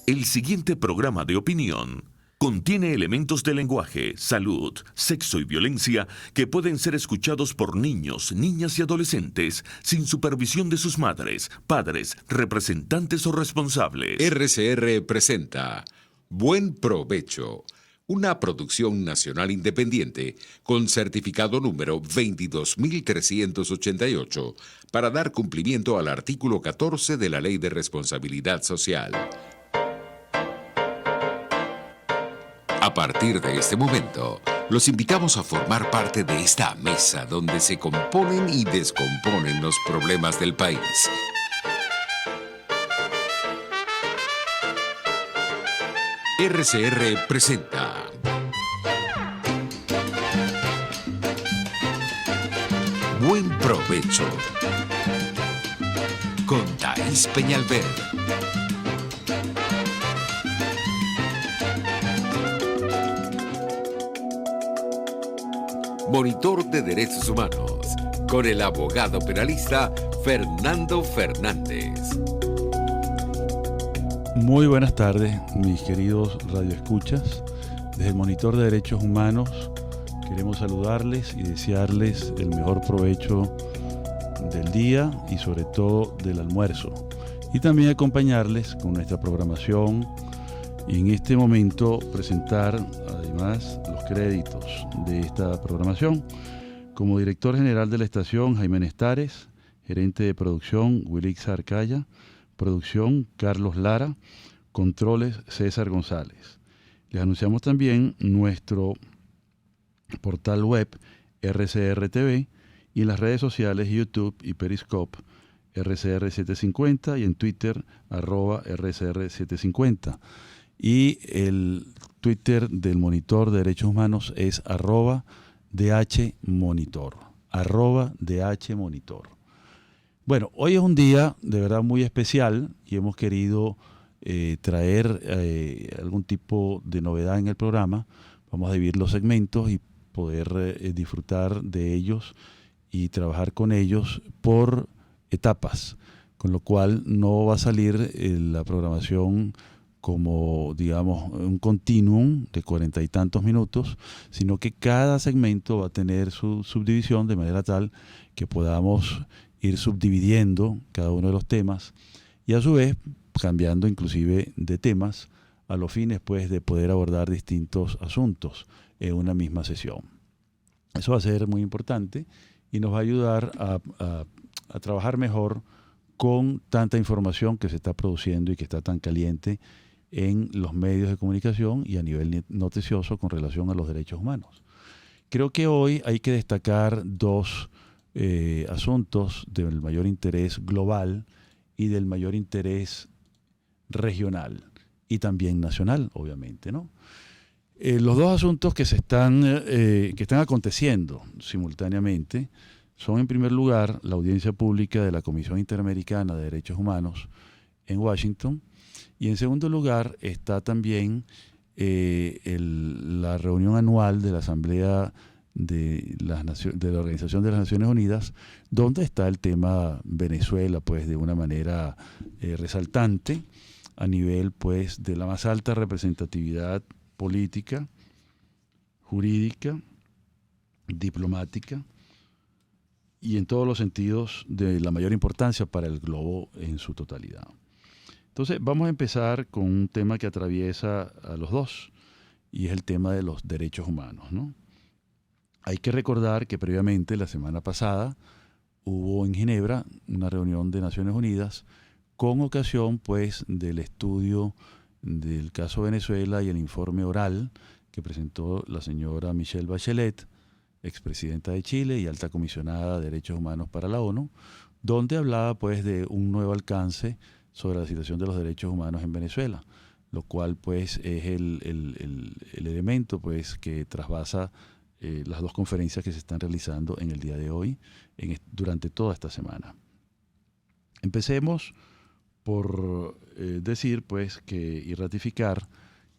El siguiente programa de opinión contiene elementos de lenguaje, salud, sexo y violencia que pueden ser escuchados por niños, niñas y adolescentes sin supervisión de sus madres, padres, representantes o responsables. RCR presenta Buen Provecho, una producción nacional independiente con certificado número 22388 para dar cumplimiento al artículo 14 de la Ley de Responsabilidad Social. A partir de este momento, los invitamos a formar parte de esta mesa donde se componen y descomponen los problemas del país. RCR presenta Buen Provecho con Thais Peñalver. Monitor de Derechos Humanos, con el abogado penalista Fernando Fernández. Muy buenas tardes, mis queridos radioescuchas. Desde el Monitor de Derechos Humanos queremos saludarles y desearles el mejor provecho del día y sobre todo del almuerzo. Y también acompañarles con nuestra programación y en este momento presentar además los créditos de esta programación. Como director general de la estación, Jaime Nestares; gerente de producción, Wilix Arcaya; producción, Carlos Lara; controles, César González. Les anunciamos también nuestro portal web, RCR TV, y en las redes sociales YouTube y Periscope, RCR750, y en Twitter, @RCR750. Y el Twitter del Monitor de Derechos Humanos es @DHMonitor. @DHMonitor. Bueno, hoy es un día de verdad muy especial y hemos querido traer algún tipo de novedad en el programa. Vamos a dividir los segmentos y poder disfrutar de ellos y trabajar con ellos por etapas, con lo cual no va a salir la programación como, digamos, un continuum de 40 y tantos minutos, sino que cada segmento va a tener su subdivisión de manera tal que podamos ir subdividiendo cada uno de los temas y a su vez cambiando inclusive de temas a los fines pues de poder abordar distintos asuntos en una misma sesión. Eso va a ser muy importante y nos va a ayudar a trabajar mejor con tanta información que se está produciendo y que está tan caliente en los medios de comunicación y a nivel noticioso con relación a los derechos humanos. Creo que hoy hay que destacar dos asuntos del mayor interés global y del mayor interés regional y también nacional, obviamente, ¿no? Los dos asuntos que están aconteciendo simultáneamente son, en primer lugar, la audiencia pública de la Comisión Interamericana de Derechos Humanos en Washington, y en segundo lugar está también la reunión anual de la Asamblea de la Organización de las Naciones Unidas, donde está el tema Venezuela, pues de una manera resaltante a nivel pues de la más alta representatividad política, jurídica, diplomática y en todos los sentidos de la mayor importancia para el globo en su totalidad. Entonces vamos a empezar con un tema que atraviesa a los dos y es el tema de los derechos humanos, ¿no? Hay que recordar que previamente, la semana pasada, hubo en Ginebra una reunión de Naciones Unidas con ocasión pues del estudio del caso Venezuela y el informe oral que presentó la señora Michelle Bachelet, expresidenta de Chile y alta comisionada de Derechos Humanos para la ONU, donde hablaba pues de un nuevo alcance sobre la situación de los derechos humanos en Venezuela, lo cual pues es el elemento pues que trasvasa las dos conferencias que se están realizando en el día de hoy, durante toda esta semana. Empecemos por decir pues y ratificar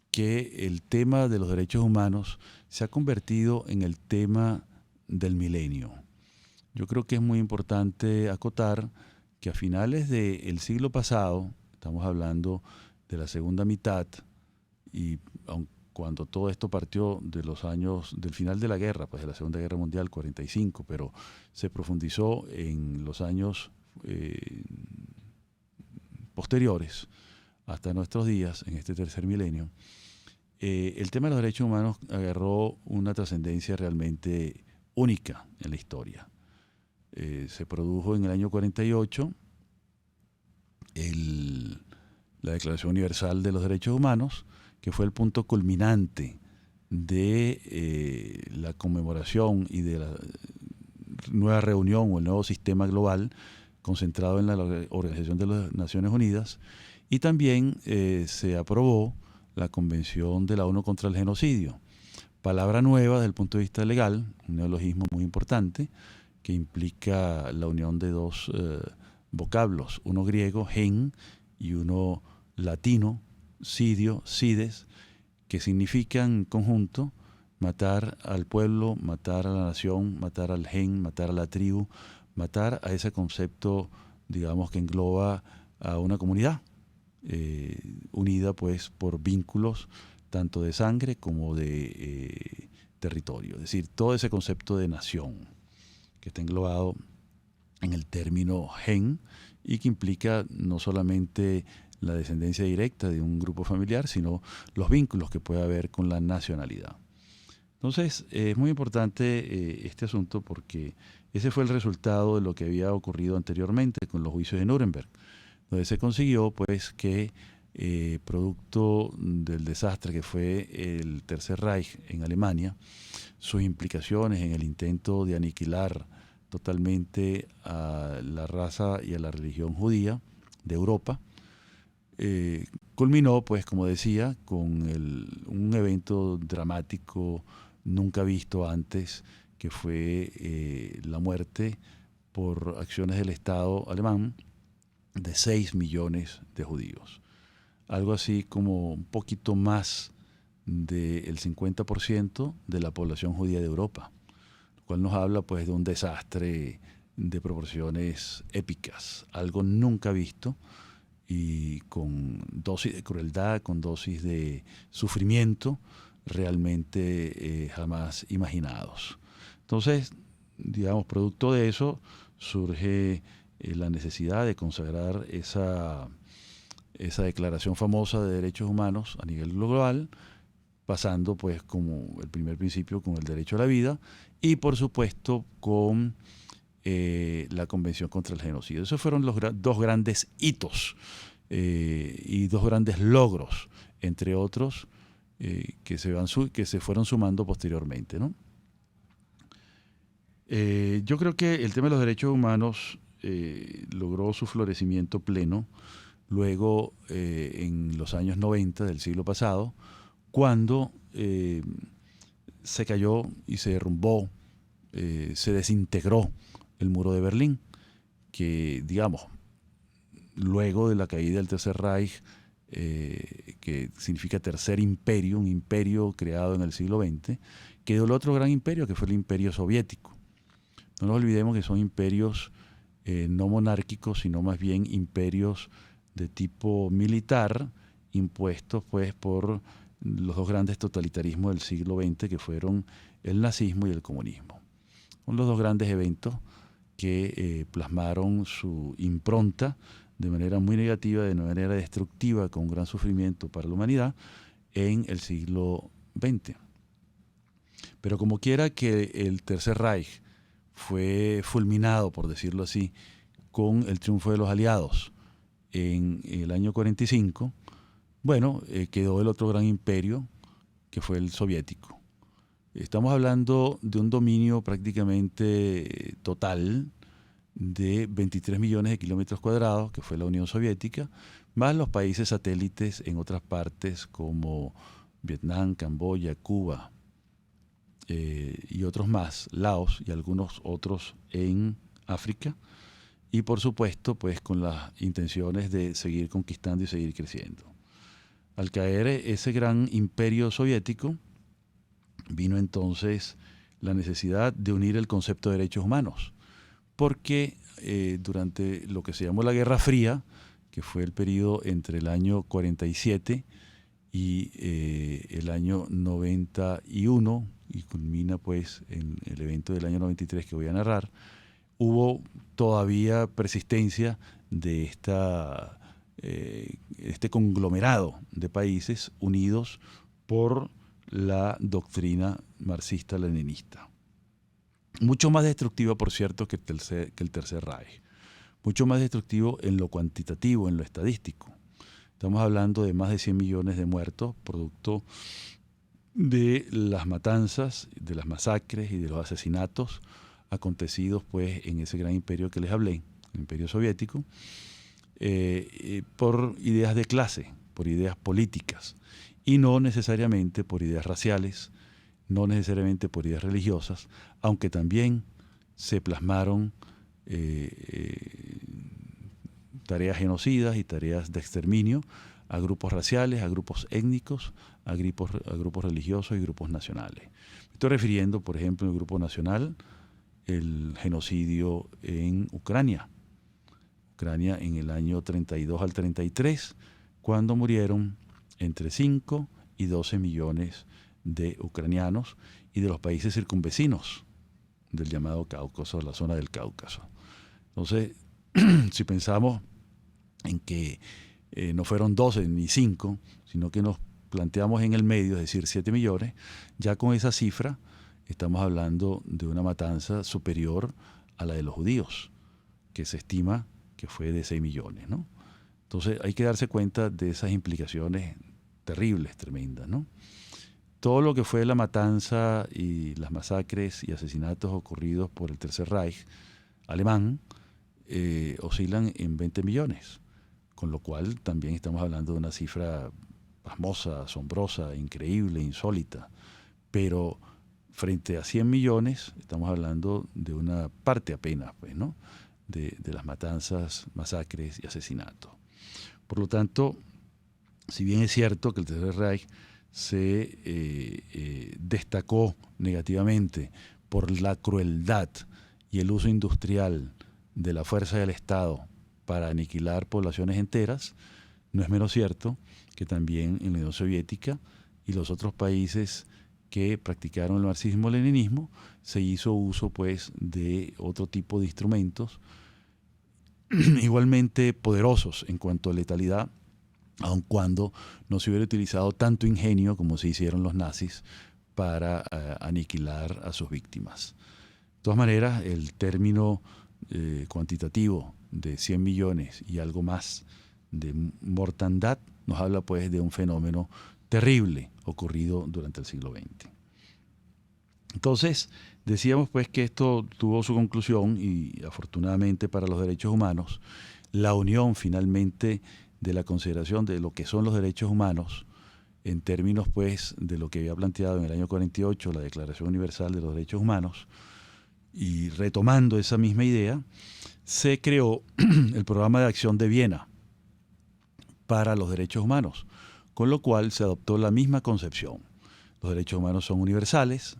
que el tema de los derechos humanos se ha convertido en el tema del milenio. Yo creo que es muy importante acotar que a finales del siglo pasado, estamos hablando de la segunda mitad, y cuando todo esto partió de los años del final de la guerra, pues de la Segunda Guerra Mundial, 45, pero se profundizó en los años posteriores hasta nuestros días, en este tercer milenio, el tema de los derechos humanos agarró una trascendencia realmente única en la historia. Se produjo en el año 48 la Declaración Universal de los Derechos Humanos, que fue el punto culminante de la conmemoración y de la nueva reunión o el nuevo sistema global concentrado en la Organización de las Naciones Unidas, y también se aprobó la Convención de la ONU contra el Genocidio. Palabra nueva desde el punto de vista legal, un neologismo muy importante, que implica la unión de dos vocablos, uno griego, gen, y uno latino, cidio, cides, que significan en conjunto matar al pueblo, matar a la nación, matar al gen, matar a la tribu, matar a ese concepto, digamos, que engloba a una comunidad unida pues por vínculos tanto de sangre como de territorio. Es decir, todo ese concepto de nación que está englobado en el término gen y que implica no solamente la descendencia directa de un grupo familiar, sino los vínculos que puede haber con la nacionalidad. Entonces, es muy importante este asunto porque ese fue el resultado de lo que había ocurrido anteriormente con los juicios de Nuremberg, donde se consiguió pues que producto del desastre que fue el Tercer Reich en Alemania, sus implicaciones en el intento de aniquilar totalmente a la raza y a la religión judía de Europa, culminó, pues, como decía, con un evento dramático nunca visto antes, que fue la muerte por acciones del Estado alemán de 6 millones de judíos. Algo así como un poquito más del 50% de la población judía de Europa, lo cual nos habla pues de un desastre de proporciones épicas, algo nunca visto y con dosis de crueldad, con dosis de sufrimiento realmente jamás imaginados. Entonces, digamos, producto de eso surge la necesidad de consagrar esa declaración famosa de derechos humanos a nivel global, pasando pues como el primer principio con el derecho a la vida y por supuesto con la Convención contra el Genocidio. Esos fueron los dos grandes hitos y dos grandes logros, entre otros, que se fueron sumando posteriormente, ¿no? Yo creo que el tema de los derechos humanos logró su florecimiento pleno luego en los años 90 del siglo pasado, cuando se cayó y se derrumbó, se desintegró el muro de Berlín, que, digamos, luego de la caída del Tercer Reich, que significa tercer imperio, un imperio creado en el siglo XX, quedó el otro gran imperio, que fue el imperio soviético. No nos olvidemos que son imperios no monárquicos, sino más bien imperios de tipo militar, impuestos pues por los dos grandes totalitarismos del siglo XX, que fueron el nazismo y el comunismo. Son los dos grandes eventos que plasmaron su impronta de manera muy negativa, de manera destructiva, con un gran sufrimiento para la humanidad en el siglo XX. Pero como quiera que el Tercer Reich fue fulminado, por decirlo así, con el triunfo de los aliados en el año 45, bueno, quedó el otro gran imperio, que fue el soviético. Estamos hablando de un dominio prácticamente total de 23 millones de kilómetros cuadrados, que fue la Unión Soviética, más los países satélites en otras partes como Vietnam, Camboya, Cuba y otros más, Laos y algunos otros en África, y por supuesto pues con las intenciones de seguir conquistando y seguir creciendo. Al caer ese gran imperio soviético, vino entonces la necesidad de unir el concepto de derechos humanos, porque durante lo que se llamó la Guerra Fría, que fue el periodo entre el año 47 y el año 91, y culmina pues en el evento del año 93 que voy a narrar, hubo todavía persistencia de este conglomerado de países unidos por la doctrina marxista-leninista. Mucho más destructiva, por cierto, que el Tercer Reich. Mucho más destructivo en lo cuantitativo, en lo estadístico. Estamos hablando de más de 100 millones de muertos, producto de las matanzas, de las masacres y de los asesinatos acontecidos pues, en ese gran imperio que les hablé, el imperio soviético, por ideas de clase, por ideas políticas, y no necesariamente por ideas raciales, no necesariamente por ideas religiosas, aunque también se plasmaron tareas genocidas y tareas de exterminio a grupos raciales, a grupos étnicos, a grupos religiosos y grupos nacionales. Me estoy refiriendo, por ejemplo, en el grupo nacional, el genocidio en Ucrania. Ucrania en el año 32 al 33, cuando murieron entre 5 y 12 millones de ucranianos y de los países circunvecinos del llamado Cáucaso, la zona del Cáucaso. Entonces, si pensamos en que no fueron 12 ni 5, sino que nos planteamos en el medio, es decir, 7 millones, ya con esa cifra estamos hablando de una matanza superior a la de los judíos, que se estima que fue de 6 millones, ¿no? Entonces hay que darse cuenta de esas implicaciones terribles, tremendas, ¿no? Todo lo que fue la matanza y las masacres y asesinatos ocurridos por el Tercer Reich alemán oscilan en 20 millones, con lo cual también estamos hablando de una cifra pasmosa, asombrosa, increíble, insólita, pero frente a 100 millones estamos hablando de una parte apenas, pues, ¿no? de las matanzas, masacres y asesinatos. Por lo tanto, si bien es cierto que el Tercer Reich se destacó negativamente por la crueldad y el uso industrial de la fuerza del Estado para aniquilar poblaciones enteras, no es menos cierto que también en la Unión Soviética y los otros países que practicaron el marxismo-leninismo se hizo uso pues de otro tipo de instrumentos igualmente poderosos en cuanto a letalidad, aun cuando no se hubiera utilizado tanto ingenio como se hicieron los nazis para aniquilar a sus víctimas. De todas maneras, el término cuantitativo de 100 millones y algo más de mortandad nos habla pues de un fenómeno terrible ocurrido durante el siglo XX. Entonces, decíamos pues que esto tuvo su conclusión y afortunadamente para los derechos humanos, la unión finalmente de la consideración de lo que son los derechos humanos en términos pues de lo que había planteado en el año 48 la Declaración Universal de los Derechos Humanos, y retomando esa misma idea, se creó el Programa de Acción de Viena para los derechos humanos, con lo cual se adoptó la misma concepción. Los derechos humanos son universales,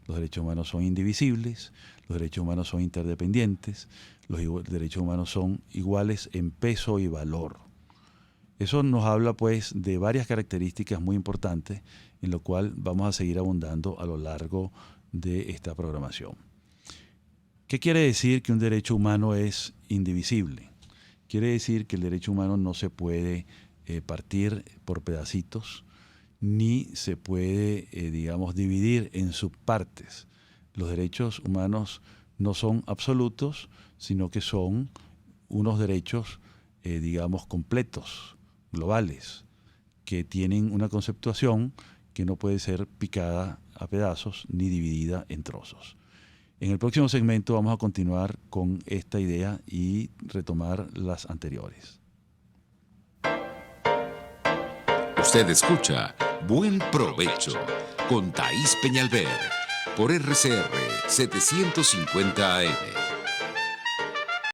los derechos humanos son indivisibles, los derechos humanos son interdependientes, los derechos humanos son iguales en peso y valor. Eso nos habla pues de varias características muy importantes en lo cual vamos a seguir abundando a lo largo de esta programación. ¿Qué quiere decir que un derecho humano es indivisible? Quiere decir que el derecho humano no se puede partir por pedacitos, ni se puede, dividir en subpartes. Los derechos humanos no son absolutos, sino que son unos derechos, completos, globales, que tienen una conceptuación que no puede ser picada a pedazos ni dividida en trozos. En el próximo segmento vamos a continuar con esta idea y retomar las anteriores. Usted escucha Buen Provecho con Thaís Peñalver por RCR 750 AM.